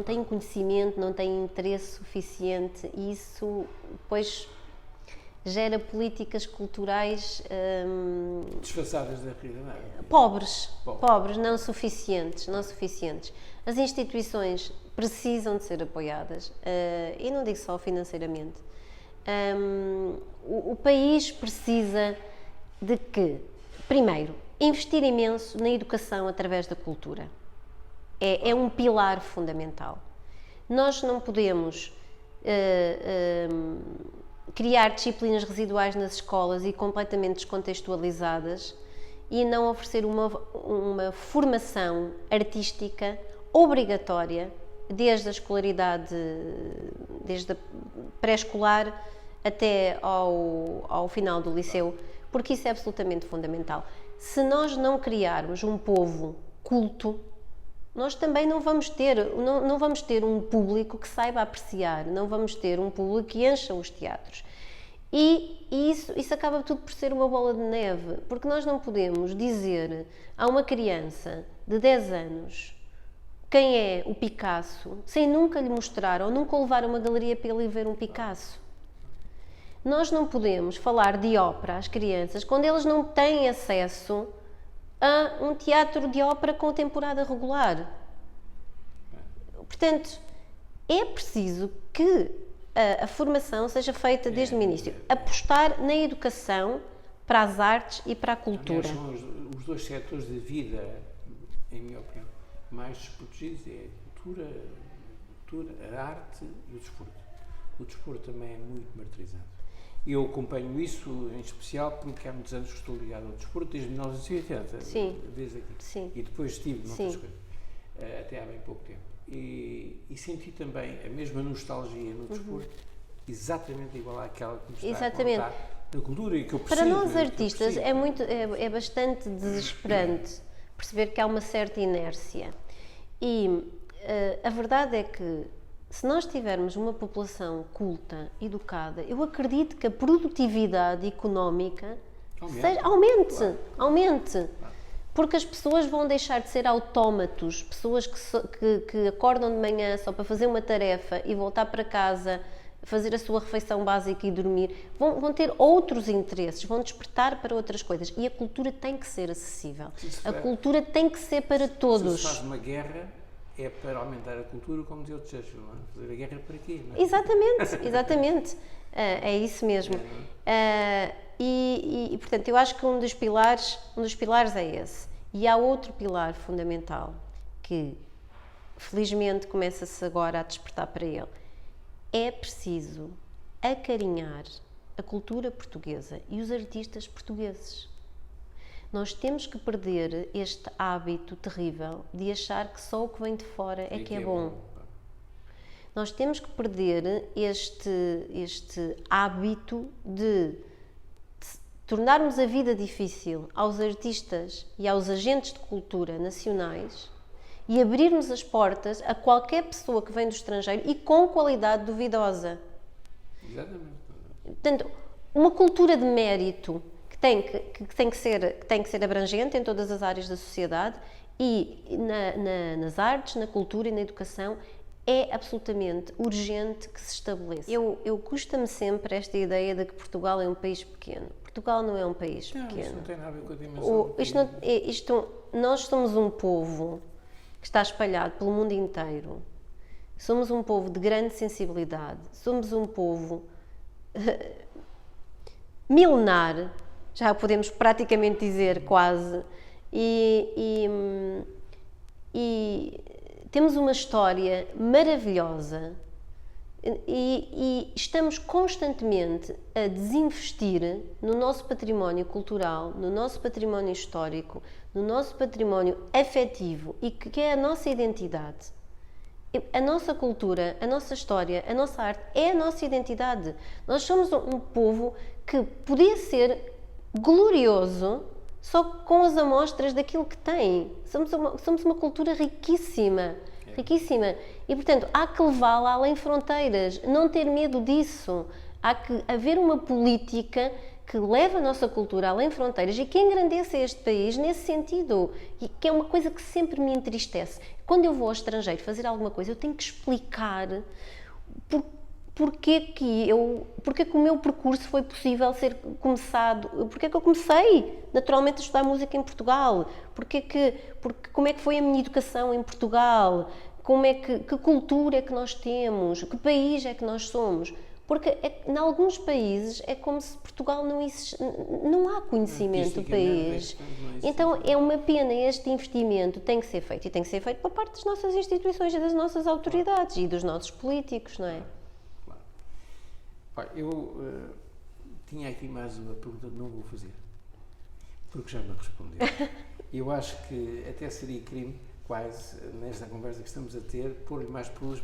têm conhecimento, não têm interesse suficiente e isso depois gera políticas culturais
disfarçadas da realidade.
Pobres, não suficientes. As instituições precisam de ser apoiadas e não digo só financeiramente. O país precisa de que, primeiro, investir imenso na educação através da cultura. É um pilar fundamental. Nós não podemos criar disciplinas residuais nas escolas e completamente descontextualizadas e não oferecer uma formação artística obrigatória desde a escolaridade, desde a pré-escolar até ao final do liceu, porque isso é absolutamente fundamental. Se nós não criarmos um povo culto, nós também não vamos ter um público que saiba apreciar, não vamos ter um público que encha os teatros. E isso acaba tudo por ser uma bola de neve, porque nós não podemos dizer a uma criança de 10 anos quem é o Picasso, sem nunca lhe mostrar ou nunca levar a uma galeria para ele ver um Picasso. Nós não podemos falar de ópera às crianças quando eles não têm acesso a um teatro de ópera com temporada regular. Portanto, é preciso que a formação seja feita desde o início. Apostar na educação para as artes e para a cultura.
Aliás, são os dois setores de vida, em minha opinião, mais desprotegidos, é a cultura, a arte e o desporto. O desporto também é muito martirizado. Eu acompanho isso em especial porque há muitos anos que estou ligado ao desporto, desde 1980,
Sim.
desde aqui.
Sim.
E depois estive noutras
Sim.
coisas, até há bem pouco tempo. E senti também a mesma nostalgia no desporto, exatamente igual àquela que me está a contar da cultura e que eu percebo.
Para nós artistas é bastante desesperante perceber que há uma certa inércia. E a verdade é que se nós tivermos uma população culta, educada, eu acredito que a produtividade económica aumente. Porque as pessoas vão deixar de ser autómatos, pessoas que acordam de manhã só para fazer uma tarefa e voltar para casa, fazer a sua refeição básica e dormir, vão ter outros interesses, vão despertar para outras coisas. E a cultura tem que ser acessível. A cultura tem que ser para todos.
Se faz uma guerra, é para aumentar a cultura, como dizia o Churchill, não é? Fazer a guerra para quê? Não é?
Exatamente. É isso mesmo. E, portanto, eu acho que um dos pilares é esse. E há outro pilar fundamental que, felizmente, começa-se agora a despertar para ele. É preciso acarinhar a cultura portuguesa e os artistas portugueses. Nós temos que perder este hábito terrível de achar que só o que vem de fora é que é bom. Nós temos que perder este hábito de tornarmos a vida difícil aos artistas e aos agentes de cultura nacionais e abrirmos as portas a qualquer pessoa que vem do estrangeiro e com qualidade duvidosa.
Exatamente.
Portanto, uma cultura de mérito que tem que ser abrangente em todas as áreas da sociedade e nas artes, na cultura e na educação é absolutamente urgente que se estabeleça. Eu custa-me sempre esta ideia de que Portugal é um país pequeno. Portugal não é um país pequeno.
Isto não tem nada a ver com a dimensão do país.
Nós somos um povo que está espalhado pelo mundo inteiro. Somos um povo de grande sensibilidade. Somos um povo milenar, já podemos praticamente dizer quase, e temos uma história maravilhosa e estamos constantemente a desinvestir no nosso património cultural, no nosso património histórico, no nosso património afetivo e que é a nossa identidade. A nossa cultura, a nossa história, a nossa arte é a nossa identidade. Nós somos um povo que podia ser glorioso só com as amostras daquilo que tem. Somos uma cultura riquíssima, riquíssima. E, portanto, há que levá-la além fronteiras, não ter medo disso. Há que haver uma política que leve a nossa cultura além fronteiras e que engrandeça este país nesse sentido. E que é uma coisa que sempre me entristece. Quando eu vou ao estrangeiro fazer alguma coisa, eu tenho que explicar porque que o meu percurso foi possível ser começado, porque é que eu comecei naturalmente a estudar música em Portugal, como é que foi a minha educação em Portugal, que cultura é que nós temos, que país é que nós somos. Porque em alguns países é como se Portugal não existe, não há conhecimento do país. Então é uma pena, este investimento tem que ser feito, e tem que ser feito por parte das nossas instituições e das nossas autoridades e dos nossos políticos, não é?
Claro. Eu tinha aqui mais uma pergunta que não vou fazer, porque já me respondeu. Eu acho que até seria crime, quase, nesta conversa que estamos a ter, pôr-lhe mais perguntas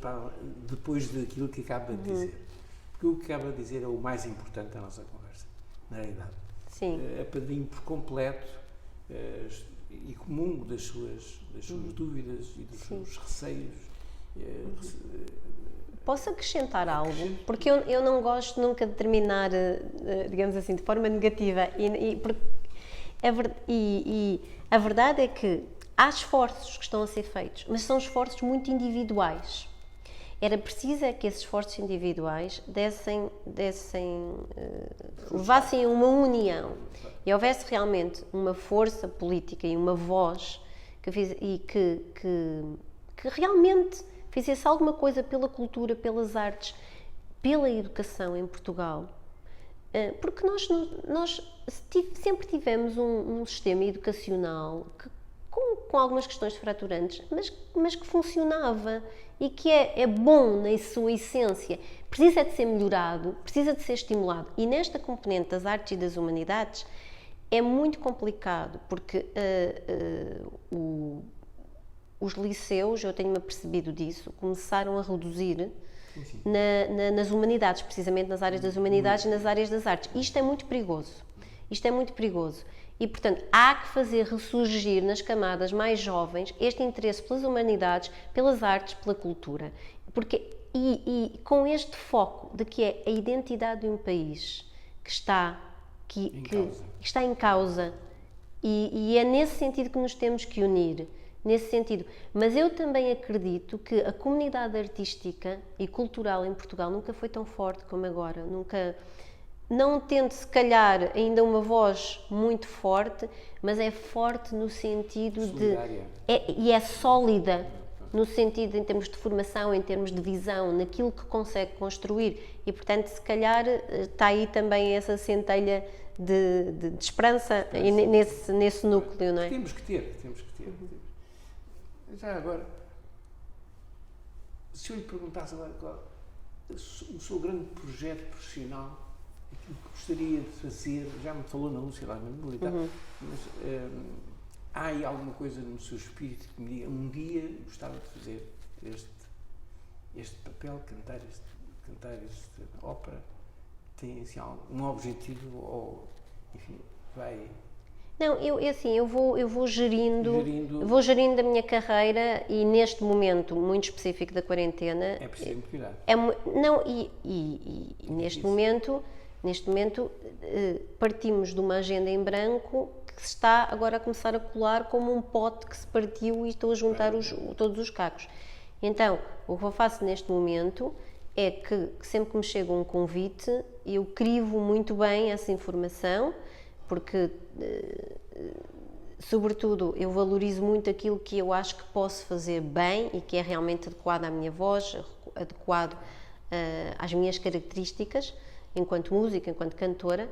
depois daquilo que acaba de dizer. Porque o que acaba de dizer é o mais importante da nossa conversa, na realidade.
Sim.
Apadrinho por completo e comungo das suas dúvidas e dos seus receios.
Posso acrescentar algo? Porque eu não gosto nunca de terminar, digamos assim, de forma negativa. E a verdade é que há esforços que estão a ser feitos, mas são esforços muito individuais. Era preciso que esses esforços individuais levassem uma união e houvesse realmente uma força política e uma voz que realmente fizesse alguma coisa pela cultura, pelas artes, pela educação em Portugal. Porque nós sempre tivemos um sistema educacional com algumas questões fraturantes, mas que funcionava e que é bom na sua essência. Precisa de ser melhorado, precisa de ser estimulado. E nesta componente das artes e das humanidades é muito complicado, porque os liceus, eu tenho-me apercebido disso, começaram a reduzir nas humanidades, precisamente nas áreas das humanidades e nas áreas das artes. Isto é muito perigoso. Isto é muito perigoso. E, portanto, há que fazer ressurgir nas camadas mais jovens este interesse pelas humanidades, pelas artes, pela cultura. E com este foco de que é a identidade de um país que está em causa. E é nesse sentido que nos temos que unir. Nesse sentido. Mas eu também acredito que a comunidade artística e cultural em Portugal nunca foi tão forte como agora. Não tendo, se calhar, ainda uma voz muito forte, mas é forte no sentido e é sólida, no sentido, em termos de formação, em termos de visão, naquilo que consegue construir. E, portanto, se calhar, está aí também essa centelha de esperança nesse núcleo, não é?
Temos que ter. Já agora, se eu lhe perguntasse agora qual o seu grande projeto profissional, aquilo que gostaria de fazer, já me falou na Lúcia lá na Mobilidade, mas há aí alguma coisa no seu espírito que me diga, um dia gostava de fazer este papel, cantar esta ópera, tem assim, um objetivo ou, enfim, vai...
Não, eu vou gerindo a minha carreira e neste momento muito específico da quarentena...
É preciso cuidar.
Não, neste momento partimos de uma agenda em branco que se está agora a começar a colar como um pote que se partiu e estou a juntar todos os cacos. Então, o que eu faço neste momento é que sempre que me chega um convite, eu crivo muito bem essa informação, porque, sobretudo, eu valorizo muito aquilo que eu acho que posso fazer bem e que é realmente adequado à minha voz, adequado às minhas características, enquanto música, enquanto cantora,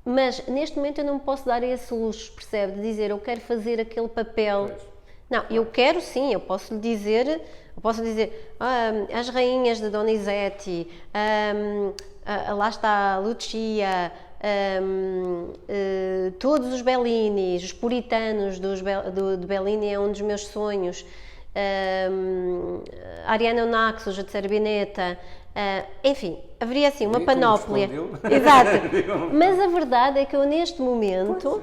mas neste momento eu não me posso dar esse luxo, percebe? De dizer, eu quero fazer aquele papel... Não, eu quero sim, eu posso lhe dizer, as rainhas de Donizetti, lá está a Lucia, todos os Bellinis, os puritanos de Bellini é um dos meus sonhos, Ariana Naxos, a Zerbinetta, enfim, haveria assim uma panóplia. Exato. Mas a verdade é que eu neste momento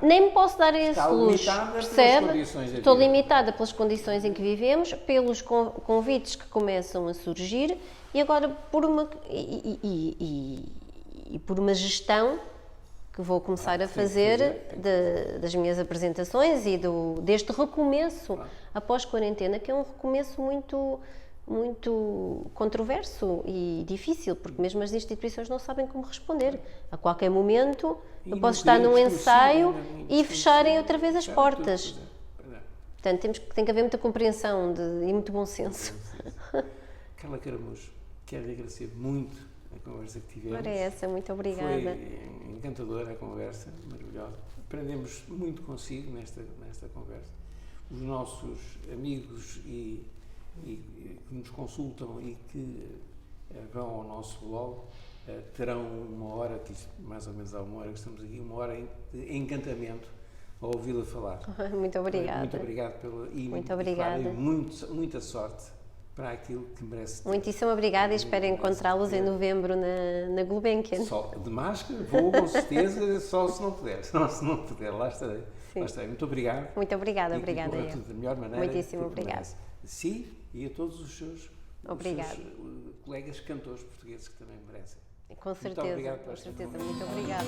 nem me posso dar esse luxo, percebe? Estou limitada pelas condições em que vivemos, pelos convites que começam a surgir e agora por uma gestão que vou começar a fazer das minhas apresentações e deste recomeço após quarentena, que é um recomeço muito controverso e difícil, porque mesmo as instituições não sabem como responder. A qualquer momento eu posso estar num ensaio e fecharem outra vez as portas. Portanto, tem que haver muita compreensão e muito bom senso.
Carla Caramujo, quero agradecer muito a conversa que tivemos.
Ora, essa, muito obrigada.
Foi encantadora a conversa, maravilhosa. Aprendemos muito consigo nesta conversa. Os nossos amigos e que nos consultam e que vão ao nosso blog terão uma hora, que mais ou menos há uma hora que estamos aqui, uma hora de encantamento a ouvi-la falar.
Muito obrigada.
Muito obrigado
muito obrigada.
E muita sorte para aquilo que merece ter.
Muitíssimo obrigada e espero encontrá-los em novembro na Gulbenkian.
Só de máscara, vou com certeza, só se não puder. Se não puder, lá estarei. Muito obrigado.
Muito obrigada, obrigada.
E tudo da melhor maneira.
Muitíssimo obrigada.
A si e a todos os seus colegas cantores portugueses que também merecem.
Com certeza,
muito obrigado
muito obrigada.